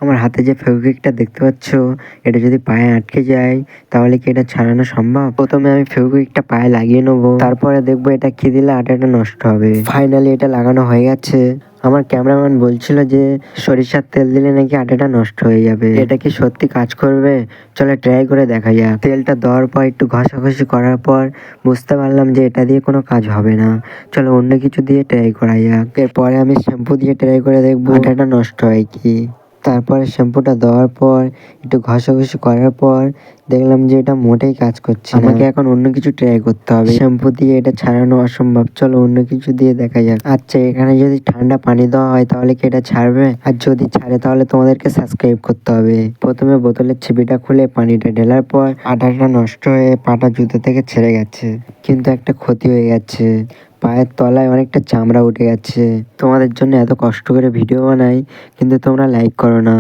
আমার হাতে যে ফেভিকুইকটা দেখতে পাচ্ছ, এটা যদি পায়ে আটকে যায় তাহলে কি এটা ছাড়ানো সম্ভব? প্রথমে আমি ফেভিকুইকটা পায়ে লাগিয়ে নেবো, তারপরে দেখবো এটা কি দিলে আঠাটা নষ্ট হবে। ফাইনালি এটা লাগানো হয়ে গেছে। আমার ক্যামেরাম্যান বলছিল যে সরিষার তেল দিলে নাকি আটাটা নষ্ট হয়ে যাবে। এটা কি সত্যি কাজ করবে? চলে ট্রাই করে দেখা যাক। তেলটা দেওয়ার পর একটু ঘষাঘষি করার পর বুঝতে পারলাম যে এটা দিয়ে কোনো কাজ হবে না। চলো অন্য কিছু দিয়ে ট্রাই করা যাক। এরপরে আমি শ্যাম্পু দিয়ে ট্রাই করে দেখবো আটাটা নষ্ট হয় কি। তারপরে শ্যাম্পুটা দেওয়ার পর একটু ঘষাঘষি করার পর দেখলাম যে এটা মোটেই কাজ করছে না। আমাকে এখন অন্য কিছু ট্রাই করতে হবে। শ্যাম্পু দিয়ে এটা ছাড়ানো অসম্ভব। চলো অন্য কিছু দিয়ে দেখা যাক। আচ্ছা, এখানে যদি ঠান্ডা পানি দেওয়া হয় তাহলে কি এটা ছাড়বে? আর যদি ছাড়ে তাহলে তোমাদেরকে সাবস্ক্রাইব করতে হবে। প্রথমে বোতলের ছিপিটা খুলে পানিটা ঢেলার পর আটাটা নষ্ট হয়ে পাটা জুতো থেকে ছেড়ে গেছে, কিন্তু একটা ক্ষতি হয়ে গেছে। পায়ের তলায় অনেকটা চামড়া উঠে গেছে। তোমাদের জন্য এত কষ্ট করে ভিডিও বানাই, কিন্তু তোমরা লাইক করো না।